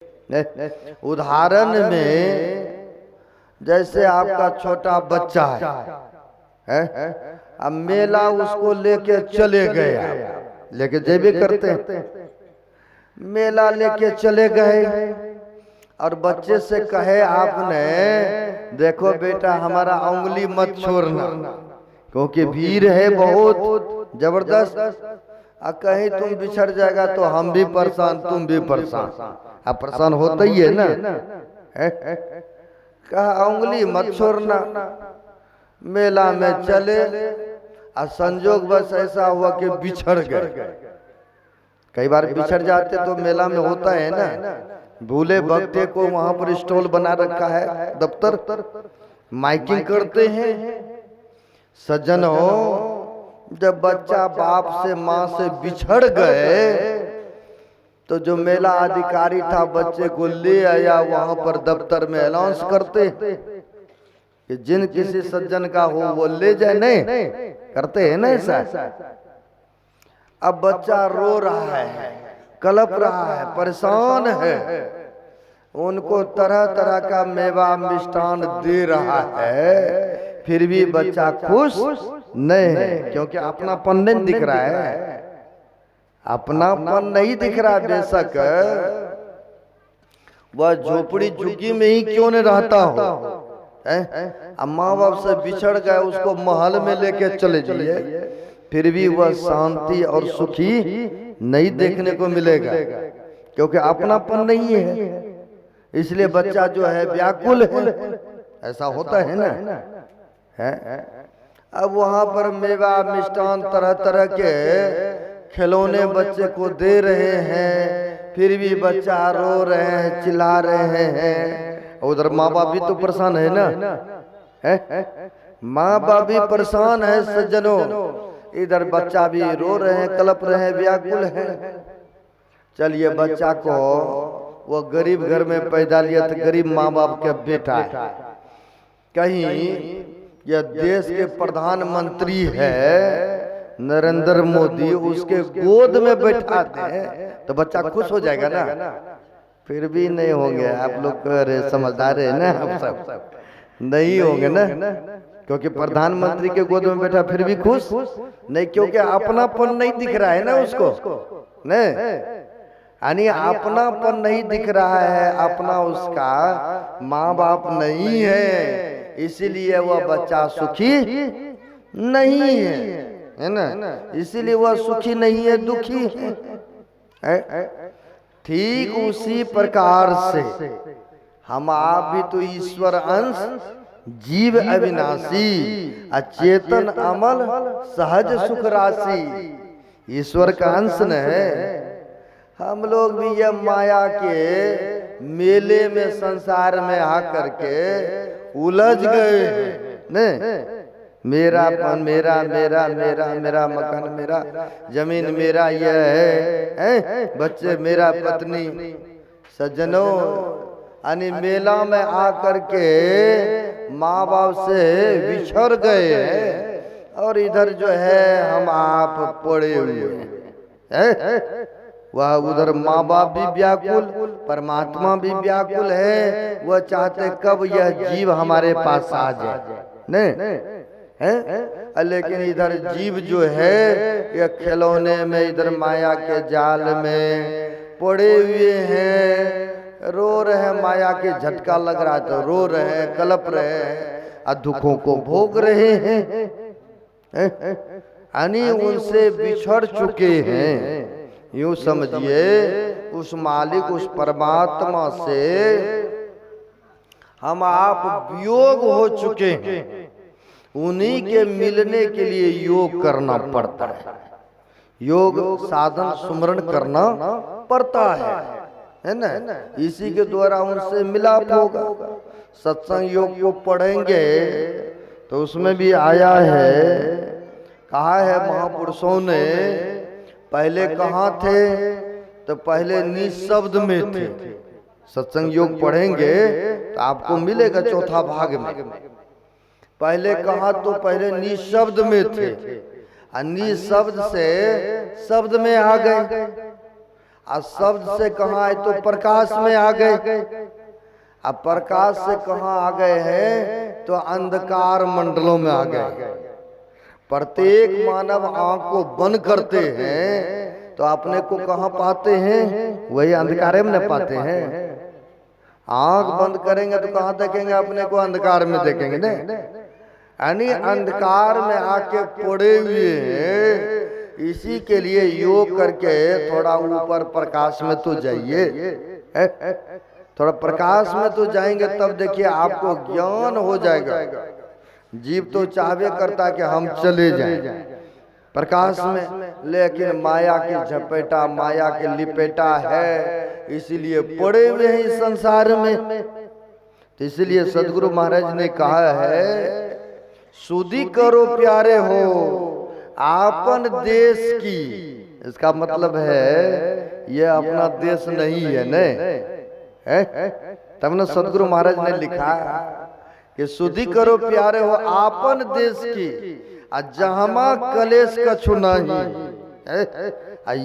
उदाहरण में जैसे आपका छोटा बच्चा है? अब मेला उसको लेके चले गए, लेके जेबे करते हैं, मेला लेके चले गए और बच्चे से कहे आपने देखो बेटा हमारा उंगली मत छोड़ना क्योंकि भीड़ है बहुत जबरदस्त, और कहीं तुम बिछड़ जाएगा तो हम भी परेशान तुम भी परेशान, अब परेशान होता ही है ना। कहा उंगली मत छोड़ना। मेला में चले और संजोग बस ऐसा हुआ कि बिछड़ गए। कई बार बिछड़ जाते तो मेला में होता है ना, भूले भक्ते को वहां पर स्टॉल बना रखा है, दफ्तर माइकिंग करते हैं। सज्जनों जब बच्चा बाप से माँ से बिछड़ गए तो जो मेला अधिकारी था बच्चे को ले आया, वहां पर दफ्तर में अनाउंस करते कि जिन किसी सज्जन का हो वो ले जाए, नहीं करते हैं ना ऐसा। अब बच्चा रो रहा है, कलप रहा है, परेशान है, उनको तरह तरह का मेवा मिष्ठान दे रहा है, फिर भी बच्चा खुश नहीं है क्योंकि अपनापन नहीं दिख रहा है, अपनापन नहीं दिख रहा। बेशक वह झोपड़ी झुग्गी में ही क्यों नहीं रहता हो, अब माँ बाप से बिछड़ गए, उसको महल में लेके चले जाइए, फिर भी वह शांति और सुखी नहीं देखने को मिलेगा क्योंकि अपनापन नहीं है। इसलिए बच्चा जो है व्याकुल है, ऐसा होता है ना है? अब वहां पर मेवा मिष्ठान तरह तरह के खिलौने बच्चे को दे रहे हैं, फिर भी बच्चा रो रहे हैं, चिल्ला रहे हैं। उधर माँ बाप भी तो परेशान है ना, है? माँ बाप भी परेशान है सज्जनों, इधर बच्चा भी रो रहे हैं, कलप रहे हैं, व्याकुल है। चलिए बच्चा को वो गरीब घर में पैदा लिया तो गरीब माँ बाप के बेटा है, कहीं यह देश के प्रधानमंत्री है नरेंद्र मोदी, उसके गोद में बैठाते हैं तो बच्चा खुश हो जाएगा ना, फिर भी नहीं होंगे। आप लोग समझदार है ना, आप सब नहीं होंगे ना क्योंकि प्रधानमंत्री के गोद में बैठा फिर भी खुश नहीं, क्योंकि अपनापन नहीं दिख रहा है ना उसको, नहीं यानी अपनापन नहीं दिख रहा है, अपना उसका माँ बाप नहीं है, इसीलिए वह बच्चा सुखी नहीं है ना, इसीलिए वह सुखी नहीं है, दुखी है। ठीक उसी प्रकार से हम आप भी तो ईश्वर अंश, जीव अविनाशी, अचेतन अमल, सहज सुख राशि, ईश्वर का अंश न है। हम लोग भी ये माया के मेले में संसार में आकर के उलझ गए हैं। मेरापन, मेरा मेरा मेरा मेरा मकान मेरा, जमीन मेरा, यह है बच्चे मेरा, पत्नी। सज्जनों यानी मेला में आकर के माँ बाप से बिछड़ गए हैं और इधर जो है हम आप पड़े हुए हैं। वह उधर माँ बाप भी व्याकुल, परमात्मा भी व्याकुल है, वह चाहते कब यह जीव हमारे पास आ जाए, नहीं है? लेकिन इधर जीव जो है यह खिलौने में, इधर माया के जाल में पड़े हुए हैं, रो रहे हैं, माया के झटका लग रहा है तो रो रहे हैं, कलप रहे हैं और दुखों को भोग रहे हैं, यानी उनसे बिछड़ चुके हैं। यूं समझिए उस मालिक, उस परमात्मा से हम आप वियोग हो चुके हैं, उन्हीं के मिलने के लिए योग करना पड़ता है, योग साधन सुमरण करना पड़ता है ना, इसी के द्वारा उनसे मिलाप होगा। सत्संग योग को पढ़ेंगे तो उसमें भी आया है, कहा है महापुरुषों ने, पहले कहाँ थे तो पहले निशब्द में थे। सत्संग योग पढ़ेंगे तो आपको मिलेगा चौथा भाग में। पहले कहा तो पहले निशब्द में थे, निशब्द से शब्द में आ गए, और शब्द से कहाँ आए तो प्रकाश में आ गए। अब प्रकाश से कहाँ आ गए हैं तो अंधकार मंडलों में आ गए। प्रत्येक मानव आंख को बंद करते हैं तो अपने को कहाँ पाते हैं, वही अंधकार में न पाते हैं। आंख बंद करेंगे तो कहाँ देखेंगे अपने को, अंधकार में देखेंगे ना। यानी अंधकार में आके पड़े हुए हैं। इसी के लिए योग करके थोड़ा ऊपर प्रकाश में तो जाइए, थोड़ा प्रकाश में तो जाएंगे तब देखिए आपको ज्ञान हो जाएगा। जीव तो चाहवे करता कि हम चले जाएं प्रकाश में, लेकिन माया की झपेटा, माया के लिपेटा है, इसीलिए पड़े हुए हैं इस संसार में। तो इसलिए सदगुरु महाराज ने कहा है, सुधि करो प्यारे हो आपन देश की। इसका मतलब है ये अपना देश नहीं है न। तब न सदगुरु महाराज ने लिखा कि सुधि करो प्यारे हो आपन देश की, जहां कलेश कछु नहीं।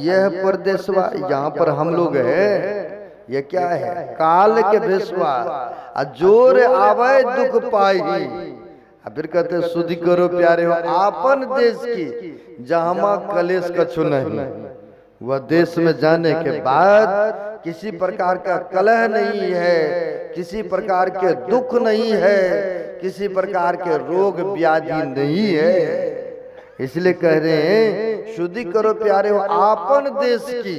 यह परदेशवा, यहाँ पर हम लोग हैं, ये क्या है, काल के भेषवा, जोर आवे दुख पाई। फिर कहते सुधि करो प्यारे हो आपन देश की, जहां कलेश कछु नहीं। वह देश में जाने के बाद किसी प्रकार का कलह नहीं है, किसी प्रकार के दुख नहीं है, किसी प्रकार के रोग व्याधि नहीं है। इसलिए कह रहे हैं शुद्धि करो प्यारे हो आपन देश की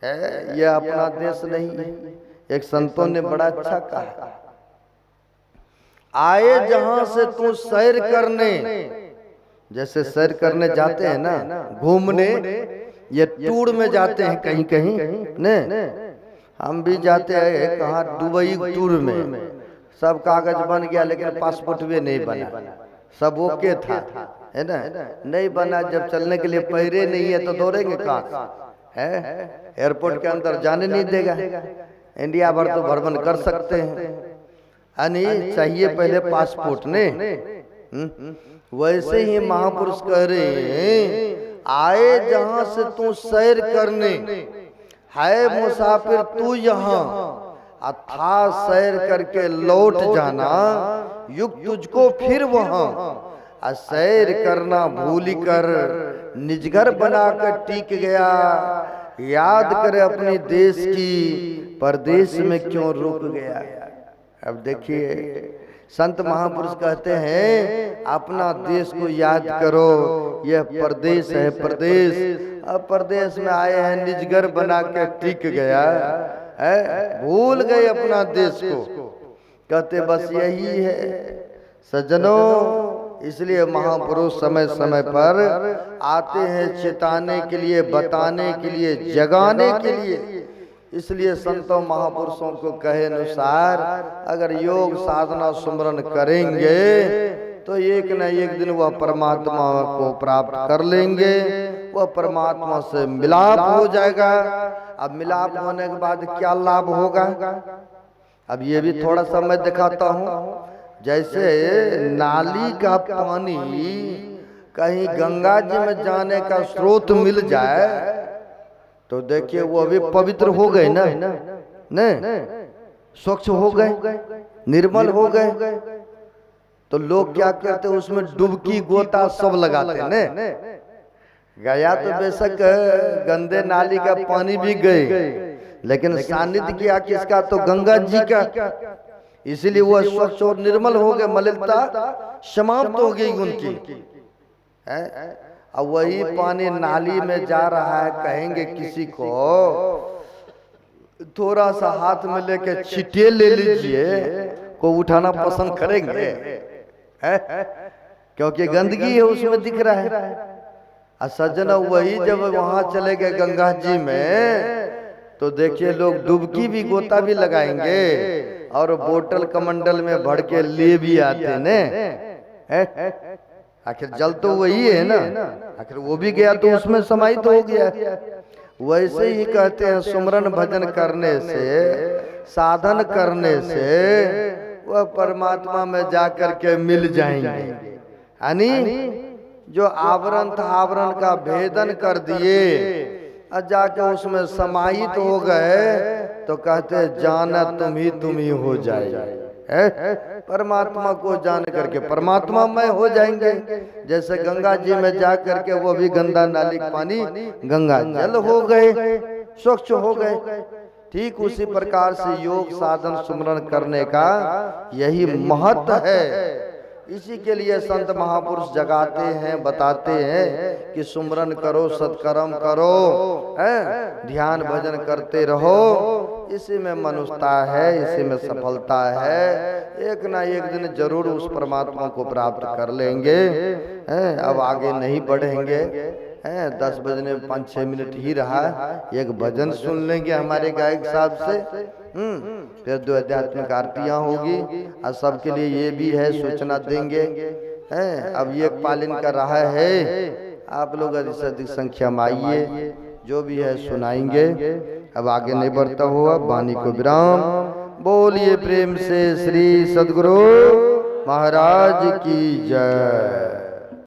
है, यह अपना देश नहीं है। एक संतों ने बड़ा अच्छा कहा, आए जहां से तू सैर करने, जैसे सैर करने जाते हैं ना, घूमने, ये टूर में जाते हैं कहीं कहीं ने। हम भी जाते हैं कहाँ, दुबई टूर में, सब कागज बन गया लेकिन पासपोर्ट भी नहीं बना, सब ओके था, है ना, नहीं बना। जब चलने के लिए पैरे नहीं है तो दौड़ेंगे कहाँ है, एयरपोर्ट के अंदर जाने नहीं देगा। इंडिया भर तो भ्रमण कर सकते हैं, यानी चाहिए पहले पासपोर्ट ने। वैसे ही महापुरुष कह रहे हैं, आए जहां से तू सैर करने, है मुसाफिर तू यहाँ, था सैर करके लौट जाना, युग तुझको फिर वहां। सैर करना भूल कर निजघर बनाकर टिक गया, याद करे अपने देश की, परदेश में क्यों रुक गया। अब देखिए संत महापुरुष कहते हैं अपना देश को याद करो, यह परदेश है परदेश। अब परदेश में आए हैं, निजघर बना के टिक गया है, भूल गए अपना देश को। कहते बस यही है सज्जनों। इसलिए महापुरुष समय समय पर आते हैं चेताने के लिए, बताने के लिए, जगाने के लिए। इसलिए संतों महापुरुषों को कहे अनुसार अगर योग साधना सुमरन करेंगे तो एक न एक दिन वह परमात्मा को प्राप्त कर लेंगे, वह परमात्मा से मिलाप हो जाएगा। अब मिलाप होने के बाद क्या लाभ होगा, अब ये भी थोड़ा सा मैं दिखाता हूँ। जैसे नाली का पानी कहीं गंगा जी में जाने का स्रोत मिल जाए तो देखिए वो अभी पवित्र हो गए ना, स्वच्छ हो गए, निर्मल हो गए। तो लोग क्या करते हैं, उसमें डुबकी गोता सब लगाते हैं ने। गया तो बेशक गंदे नाली का पानी भी गए, लेकिन सानिध्य किया किसका, तो गंगा जी का। इसीलिए वो स्वच्छ और निर्मल हो गए, मलिनता समाप्त हो गई उनकी। अब वही पानी नाली में जा रहा है, कहेंगे किसी को थोड़ा सा हाथ में लेके छिटे ले लीजिए, को उठाना पसंद करेंगे क्योंकि गंदगी है उसमें दिख रहा है। सज्जन वही जब वहां चले गए गंगा जी में तो देखिए लोग डुबकी भी गोता भी लगाएंगे और बोतल कमंडल में भर के ले भी आते ने। आखिर जल तो वही है ना, आखिर वो भी गया तो उसमें समाहित हो गया। वैसे ही कहते हैं सुमरन भजन करने से, साधन करने से वह परमात्मा में जाकर के मिल जाएंगे। यानी जो आवरण था आवरण का भेदन कर दिए, और जाके उसमें समाहित हो गए तो कहते जाना तुम ही हो जाए। परमात्मा को जान करके परमात्मा में हो जाएंगे। जैसे गंगा जी में जा करके वो भी गंदा नाली पानी गंगा जल हो गए, स्वच्छ हो गए। ठीक उसी प्रकार से योग साधन सुमरन करने का यही महत्व है। इसी के लिए संत महापुरुष जगाते हैं, बताते हैं कि सुमरन करो, सत्कर्म करो, ध्यान भजन करते रहो। इसी में मनुष्यता है, इसी में सफलता है। एक ना एक दिन जरूर उस परमात्मा को प्राप्त कर लेंगे। अब आगे नहीं बढ़ेंगे। 10 बजने 5-6 मिनट ही रहा, एक भजन सुन लेंगे हमारे गायक साहब से। फिर 2 आध्यात्मिक आरतियां होगी और सबके लिए ये भी है सूचना देंगे। अब एक पालन कर रहा है, आप लोग अधिक से अधिक संख्या में आइए, जो भी है सुनाएंगे। अब आगे नहीं बढ़ता हुआ वाणी को विराम। बोलिए प्रेम से श्री सद्गुरु महाराज की जय।